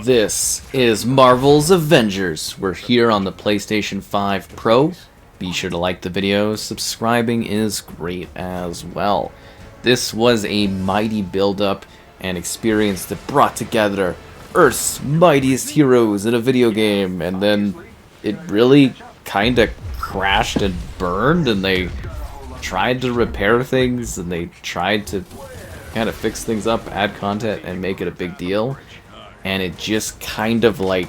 This is Marvel's Avengers. We're here on the PlayStation 5 Pro. Be sure to like the video. Subscribing is great as well. This was a mighty build-up and experience that brought together Earth's mightiest heroes in a video game, and then it really kind of crashed and burned, and they tried to repair things, and they tried to kind of fix things up, add content, and make it a big deal. And it just kind of like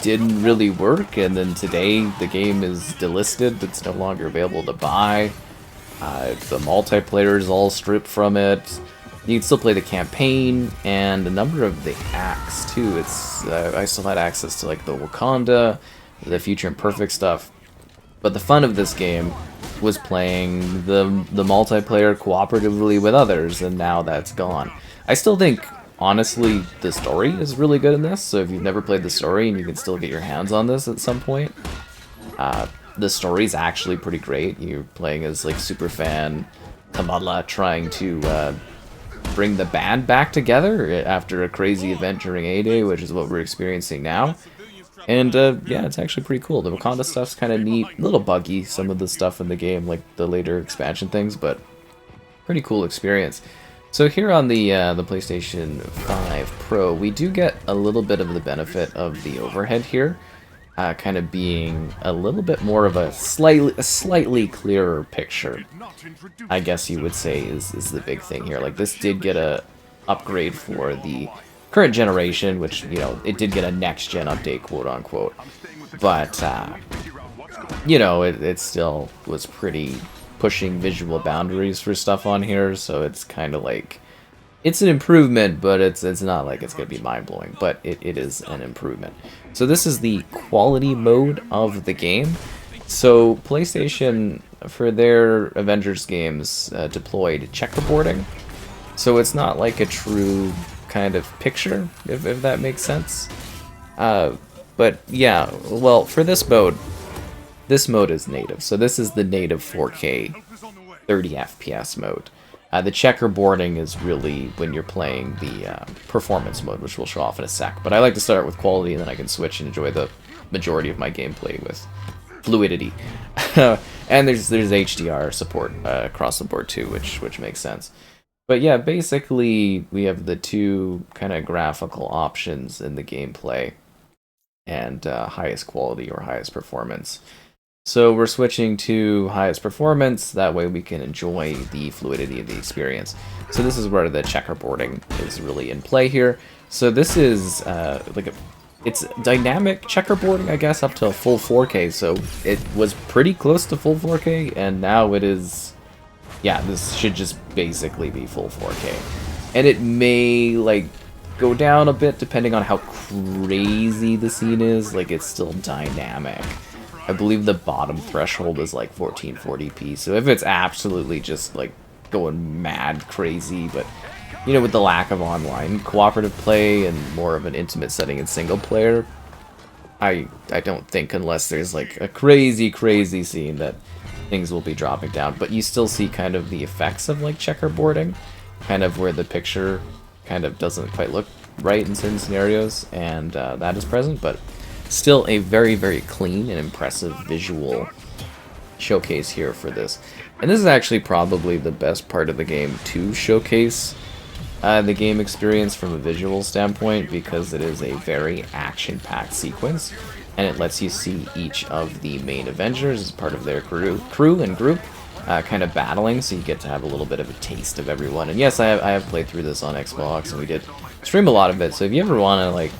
didn't really work, and then today the game is delisted. It's no longer available to buy. The multiplayer is all stripped from it. You can still play the campaign and a number of the acts too. It's I still had access to like the Wakanda, the Future Imperfect stuff. But the fun of this game was playing the multiplayer cooperatively with others, and now that's gone. I still think, honestly, the story is really good in this, so if you've never played the story and you can still get your hands on this at some point, the story's actually pretty great. You're playing as like Superfan Kamala trying to bring the band back together after a crazy event during A-Day, which is what we're experiencing now. And yeah, it's actually pretty cool. The Wakanda stuff's kind of neat, a little buggy, some of the stuff in the game, like the later expansion things, but pretty cool experience. So here on the PlayStation 5 Pro, we do get a little bit of the benefit of the overhead here, kind of being a little bit more of a slightly clearer picture, I guess you would say is the big thing here. Like, this did get a upgrade for the current generation, which, you know, it did get a next-gen update, quote-unquote, but, you know, it still was pretty pushing visual boundaries for stuff on here, so it's kind of like, it's an improvement, but it's not like it's going to be mind-blowing, but it is an improvement. So this is the quality mode of the game. So PlayStation, for their Avengers games, deployed checkerboarding, so it's not like a true kind of picture, if that makes sense. But yeah, well, for this mode is native, so this is the native 4K 30 FPS mode. The checkerboarding is really when you're playing the performance mode, which we'll show off in a sec, but I like to start with quality and then I can switch and enjoy the majority of my gameplay with fluidity. And there's HDR support across the board too, which makes sense. But yeah, basically we have the two kind of graphical options in the gameplay, and highest quality or highest performance. So we're switching to highest performance, that way we can enjoy the fluidity of the experience. So this is where the checkerboarding is really in play here. So this is it's dynamic checkerboarding, I guess, up to full 4K, so it was pretty close to full 4K, and now it is, yeah, this should just basically be full 4K. And it may, like, go down a bit depending on how crazy the scene is. Like, it's still dynamic. I believe the bottom threshold is like 1440p, so if it's absolutely just like going mad crazy, but you know, with the lack of online cooperative play and more of an intimate setting in single player, I don't think, unless there's like a crazy scene, that things will be dropping down. But you still see kind of the effects of like checkerboarding, kind of where the picture kind of doesn't quite look right in certain scenarios, and that is present, but still a very clean and impressive visual showcase here for this. And this is actually probably the best part of the game to showcase the game experience from a visual standpoint, because it is a very action-packed sequence, and it lets you see each of the main Avengers as part of their crew and group kind of battling, so you get to have a little bit of a taste of everyone. And yes, I have played through this on Xbox, and we did stream a lot of it, so if you ever want to, like,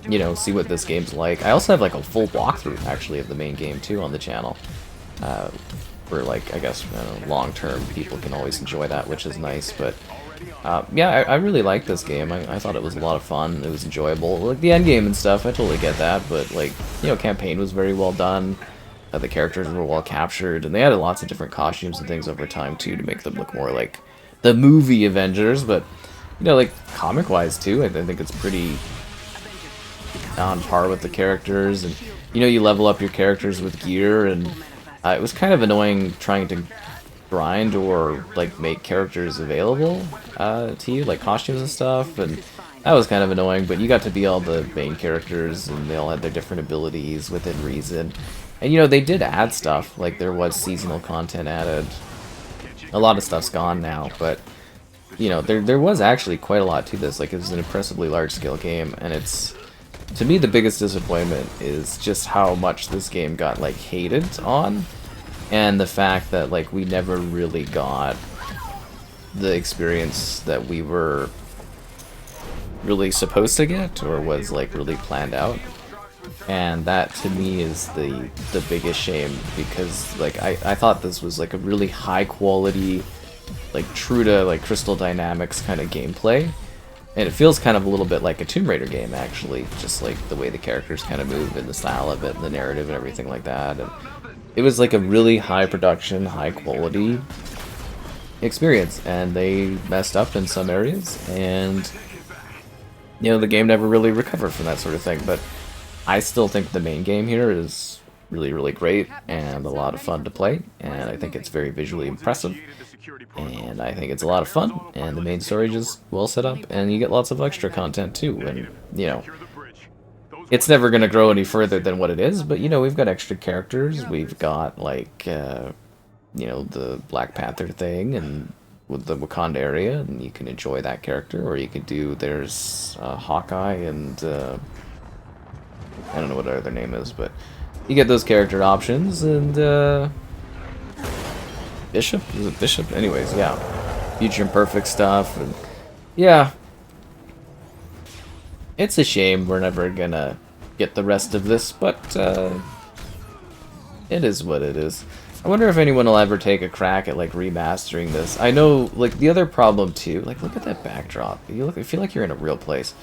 you know, see what this game's like. I also have like a full walkthrough actually of the main game too on the channel. For like, I guess, long-term people can always enjoy that, which is nice. But yeah, I really like this game. I thought it was a lot of fun. It was enjoyable. Like the end game and stuff, I totally get that. But like, you know, campaign was very well done. The characters were well captured, and they added lots of different costumes and things over time too to make them look more like the movie Avengers. But you know, like comic-wise too, I think it's pretty on par with the characters, and you know, you level up your characters with gear, and it was kind of annoying trying to grind or like make characters available to you, like costumes and stuff, and That was kind of annoying, but you got to be all the main characters, and they all had their different abilities within reason. And you know, they did add stuff, like there was seasonal content added. A lot of stuff's gone now, but you know, there was actually quite a lot to this. Like, it was an impressively large-scale game, and it's, to me, the biggest disappointment is just how much this game got, like, hated on, and the fact that, like, we never really got the experience that we were really supposed to get, or was, like, really planned out. And that, to me, is the biggest shame, because, like, I thought this was, like, a really high-quality, like, true to, like, Crystal Dynamics kind of gameplay. And it feels kind of a little bit like a Tomb Raider game, actually. Just, like, the way the characters kind of move and the style of it and the narrative and everything like that. And it was, like, a really high-production, high-quality experience. And they messed up in some areas. And, you know, the game never really recovered from that sort of thing. But I still think the main game here is really, really great and a lot of fun to play. And I think it's very visually impressive. And I think it's a lot of fun, and the main story is well set up, and you get lots of extra content too, and, you know, it's never going to grow any further than what it is, but, you know, we've got extra characters, we've got, like, you know, the Black Panther thing, and with the Wakanda area, and you can enjoy that character, or you could do, there's Hawkeye, and, I don't know what their other name is, but you get those character options, and, Bishop? Is it Bishop? Anyways, yeah. Future Imperfect stuff, and yeah. It's a shame we're never gonna get the rest of this, but it is what it is. I wonder if anyone will ever take a crack at, like, remastering this. I know, like, the other problem too, like, look at that backdrop. You feel like you're in a real place.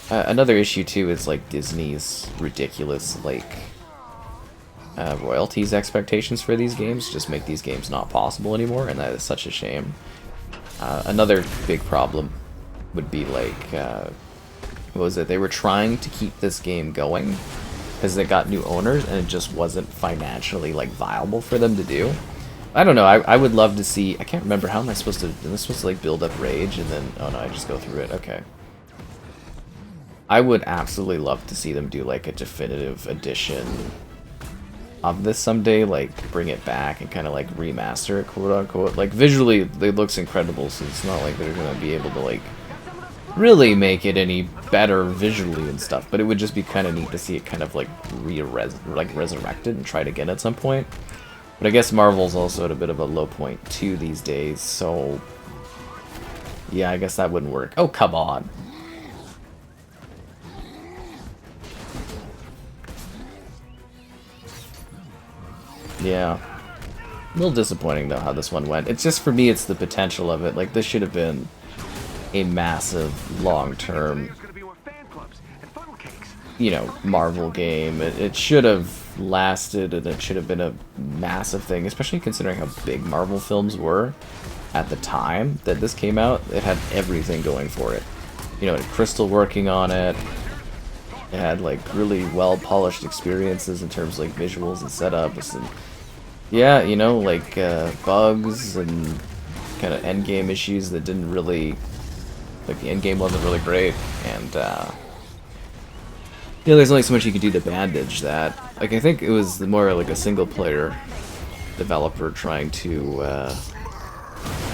Another issue too is, like, Disney's ridiculous, like, royalties expectations for these games just make these games not possible anymore, and that is such a shame. Another big problem would be, like, what was it? They were trying to keep this game going because they got new owners, and it just wasn't financially, like, viable for them to do. I don't know. I would love to see. I can't remember, how am I supposed to? Am I supposed to, like, build up rage and then? Oh no, I just go through it. Okay. I would absolutely love to see them do, like, a definitive edition of this someday, like, bring it back and kind of, like, remaster it, quote unquote. Like, visually it looks incredible, so it's not like they're gonna be able to, like, really make it any better visually and stuff, but it would just be kind of neat to see it kind of, like, resurrected and tried again at some point. But I guess Marvel's also at a bit of a low point too these days, so yeah, I guess that wouldn't work. Oh, come on. Yeah. A little disappointing, though, how this one went. It's just, for me, it's the potential of it. Like, this should have been a massive, long-term, you know, Marvel game. It should have lasted, and it should have been a massive thing, especially considering how big Marvel films were at the time that this came out. It had everything going for it. You know, it had Crystal working on it. It had, like, really well-polished experiences in terms of, like, visuals and setups, and yeah, you know, like, bugs and kind of endgame issues that didn't really, like, the endgame wasn't really great, and yeah, there's only so much you can do to bandage that. Like, I think it was more like a single-player developer trying to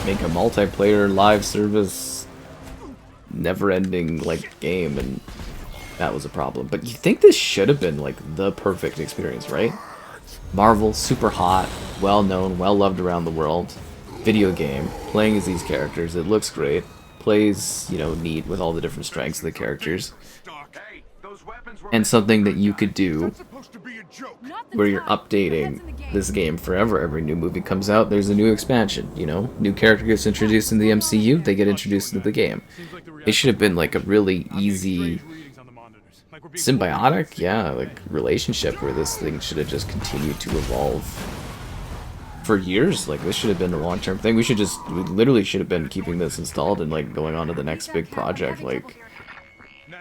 make a multiplayer live service, never-ending, like, game, and that was a problem. But you think this should have been, like, the perfect experience, right? Marvel, super hot, well-known, well-loved around the world, video game, playing as these characters, it looks great, plays, you know, neat with all the different strengths of the characters, and something that you could do where you're updating this game forever. Every new movie comes out, there's a new expansion, you know? New character gets introduced in the MCU, they get introduced into the game. It should have been, like, a really easy, symbiotic, yeah, like, relationship where this thing should have just continued to evolve for years. Like, this should have been a long-term thing. We literally should have been keeping this installed and, like, going on to the next big project, like,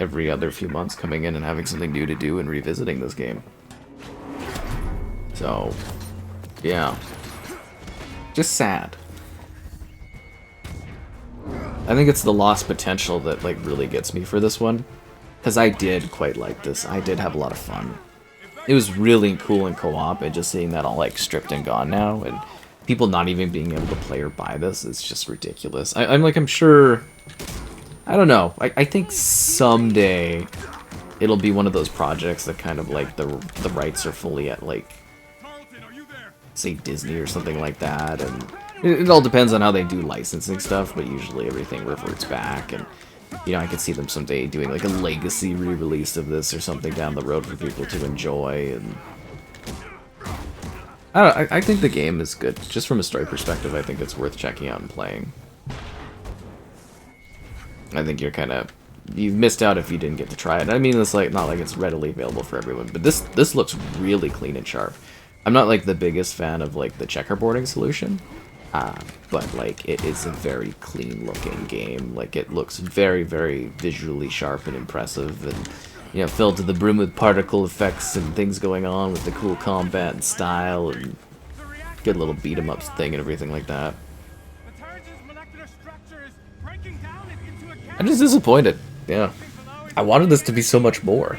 every other few months, coming in and having something new to do and revisiting this game. So, yeah. Just sad. I think it's the lost potential that like really gets me for this one, because I did quite like this. I did have a lot of fun. It was really cool in co-op, and just seeing that all like stripped and gone now, and people not even being able to play or buy this, it's just ridiculous. I'm sure, I don't know. I think someday it'll be one of those projects that kind of like the rights are fully at like, say Disney or something like that, and it all depends on how they do licensing stuff, but usually everything reverts back, and you know, I could see them someday doing like a legacy re-release of this or something down the road for people to enjoy, and I think the game is good. Just from a story perspective, I think it's worth checking out and playing. I think you've missed out if you didn't get to try it. I mean, it's like not like it's readily available for everyone, but this looks really clean and sharp. I'm not like the biggest fan of like the checkerboarding solution, but like it is a very clean looking game. Like it looks very, very visually sharp and impressive, and you know, filled to the brim with particle effects and things going on with the cool combat and style and good little beat 'em ups thing and everything like that. I'm just disappointed. Yeah, I wanted this to be so much more.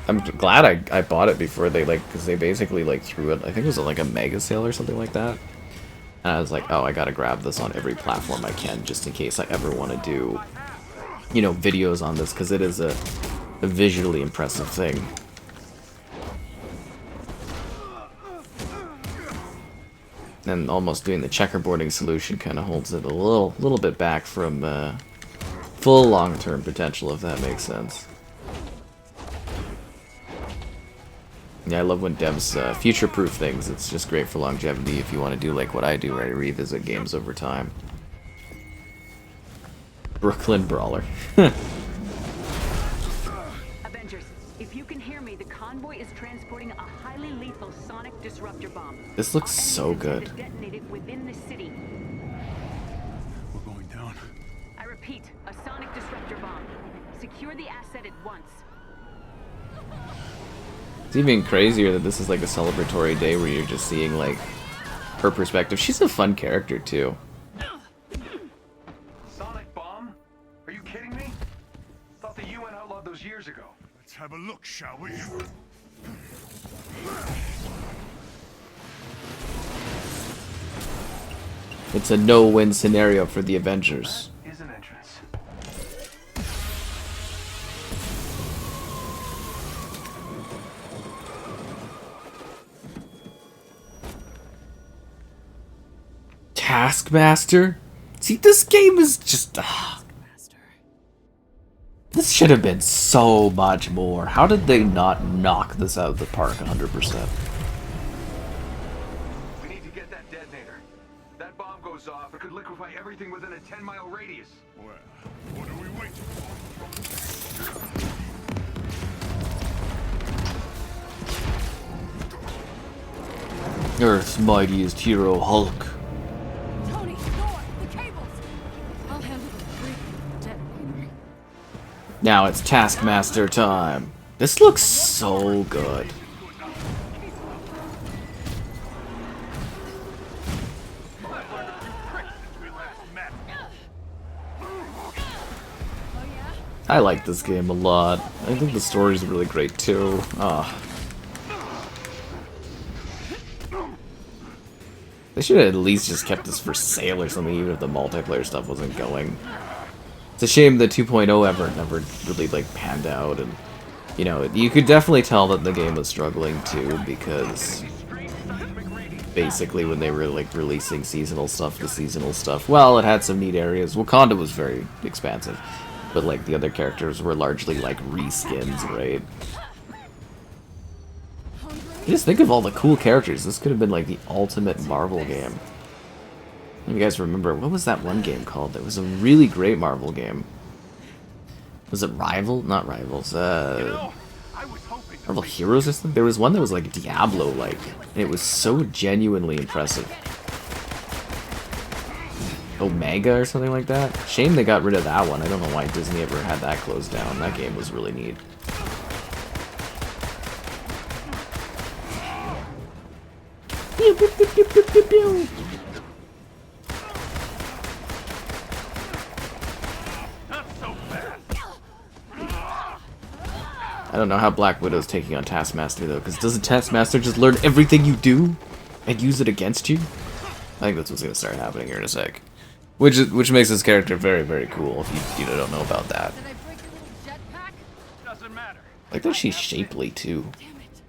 I'm glad I bought it before they because they basically like threw it. I think it was like a mega sale or something like that. And I was like, oh, I gotta grab this on every platform I can, just in case I ever want to do, you know, videos on this, because it is a visually impressive thing. And almost doing the checkerboarding solution kind of holds it a little bit back from full long-term potential, if that makes sense. Yeah, I love when devs future-proof things. It's just great for longevity if you want to do like what I do, where I revisit games over time. Brooklyn Brawler. Avengers, if you can hear me, the convoy is transporting a highly lethal sonic disruptor bomb. This looks so good. Detonate it within the city. We're going down. I repeat, a sonic disruptor bomb. Secure the asset at once. It's even crazier that this is like a celebratory day where you're just seeing like her perspective. She's a fun character too. Sonic bomb? Are you kidding me? Thought the UN outlawed those years ago. Let's have a look, shall we? It's a no-win scenario for the Avengers. Is an entrance. Taskmaster? See, this game is just... This should have been so much more. How did they not knock this out of the park 100%? We need to get that detonator. That bomb goes off, it could liquefy everything within a 10-mile radius. Well, what are we waiting for? Earth's mightiest hero, Hulk. Tony, Thor, the cables! I'll handle the detonator. Now it's Taskmaster time. This looks so good. I like this game a lot. I think the story is really great too. They should have at least just kept this for sale or something, even if the multiplayer stuff wasn't going. It's a shame the 2.0 never really like panned out, and you know, you could definitely tell that the game was struggling too, because basically when they were like releasing seasonal stuff to seasonal stuff, well, it had some neat areas. Wakanda was very expansive, but like the other characters were largely like reskins, right? Just think of all the cool characters. This could have been like the ultimate Marvel game. You guys remember, what was that one game called? It was a really great Marvel game. Was it Rival? Not Rivals. Marvel Heroes or something? There was one that was like Diablo-like, and it was so genuinely impressive. Omega or something like that? Shame they got rid of that one. I don't know why Disney ever had that closed down. That game was really neat. Pew, pew, pew, pew, pew, pew, pew. I don't know how Black Widow's taking on Taskmaster though, because doesn't Taskmaster just learn everything you do and use it against you? I think that's what's gonna start happening here in a sec. Which makes this character very, very cool if you don't know about that. Did I break your little jetpack? Doesn't matter. Like that she's shapely too. Damn it.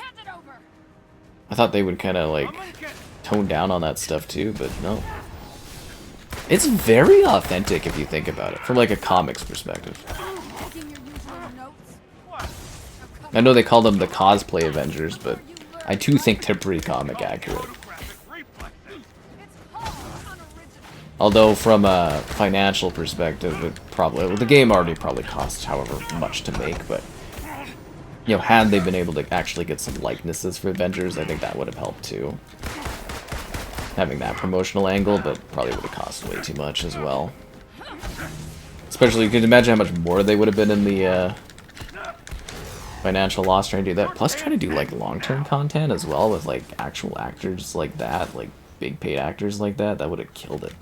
Hand it over. I thought they would kind of like tone down on that stuff too, but no. It's very authentic if you think about it, from like a comics perspective. Taking your usual notes. I know they call them the cosplay Avengers, but I do think they're pretty comic accurate. It's all unoriginal. Although from a financial perspective, it probably the game already probably costs however much to make, but you know, had they been able to actually get some likenesses for Avengers, I think that would have helped too. Having that promotional angle, but probably would have cost way too much as well. Especially, you can imagine how much more they would have been in the financial loss trying to do that. Plus, trying to do like long-term content as well with like actual actors like that, like big paid actors like that. That would have killed it.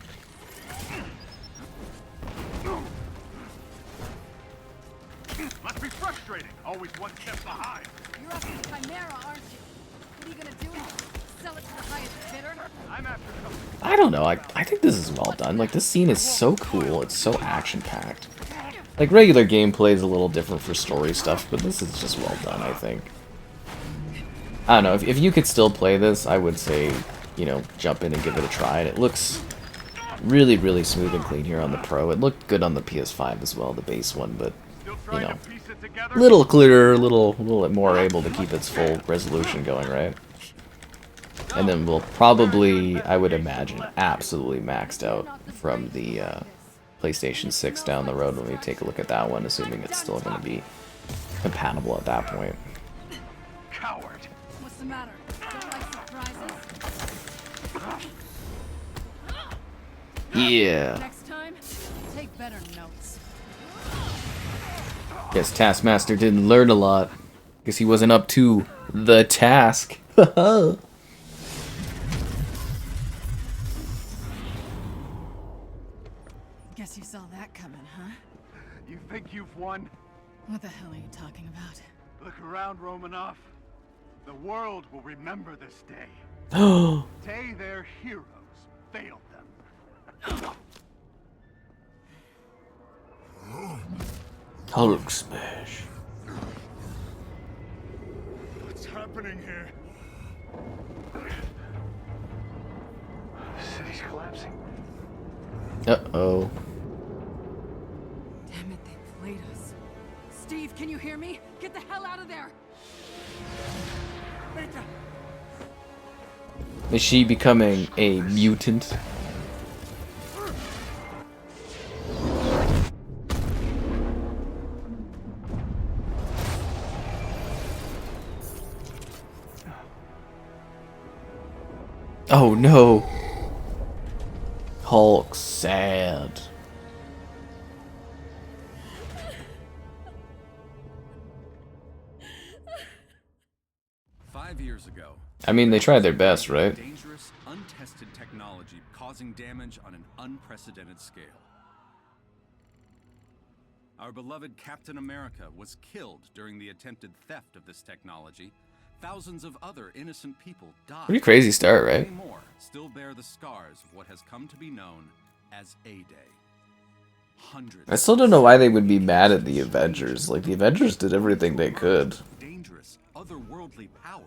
Must be frustrating. Always one step behind. You're after the Chimera, aren't you? What are you gonna do? Sell it to the highest bidder? I'm after something. I don't know. I think this is well done. Like, this scene is so cool. It's so action-packed. Like, regular gameplay is a little different for story stuff, but this is just well done, I think. I don't know. If you could still play this, I would say, you know, jump in and give it a try. And it looks really, really smooth and clean here on the Pro. It looked good on the PS5 as well, the base one, but, Still you trying know, to piece it together? little clearer, little more able to keep its full resolution going, right? And then we'll probably, I would imagine, absolutely maxed out from the PlayStation 6 down the road when we take a look at that one, assuming it's still going to be compatible at that point. Coward. What's the matter? Don't like surprises? Yeah. Next time, take better notes. Guess Taskmaster didn't learn a lot. Guess he wasn't up to the task. Guess you saw that coming, huh? You think you've won? What the hell are you talking about? Look around, Romanoff. The world will remember this day. Day their heroes failed them. Hulk smash. What's happening here? The city's collapsing. Uh-oh. Damn it, they played us. Steve, can you hear me? Get the hell out of there! Is she becoming a mutant? Oh no. Hulk sad. Years ago, I mean, they tried their best, right? dangerous, untested technology causing damage on an unprecedented scale. Our beloved Captain America was killed during the attempted theft of this technology. Thousands of other innocent people died. Pretty crazy start, right? Many more still bear the scars of what has come to be known as A-Day. Hundreds. I still don't know why they would be mad at the Avengers. Like, the Avengers did everything they could. Dangerous, otherworldly powers.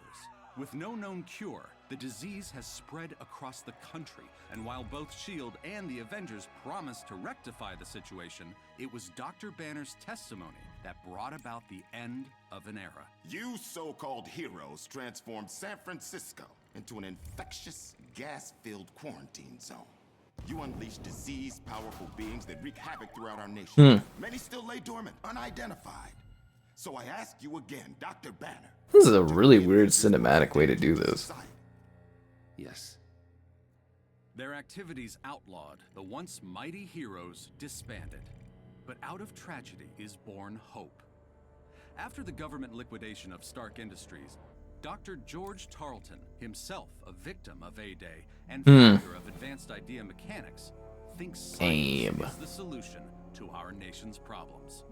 With no known cure, the disease has spread across the country, and while both S.H.I.E.L.D. and the Avengers promised to rectify the situation, it was Dr. Banner's testimony that brought about the end of an era. You so-called heroes transformed San Francisco into an infectious, gas-filled quarantine zone. You unleashed diseased, powerful beings that wreak havoc throughout our nation. Many still lay dormant, unidentified. So I ask you again, Dr. Banner. This is a really weird cinematic way to do this. Yes. Their activities outlawed, the once mighty heroes disbanded. But out of tragedy is born hope. After the government liquidation of Stark Industries, Dr. George Tarleton, himself a victim of A-Day and founder of Advanced Idea Mechanics, thinks science is the solution to our nation's problems.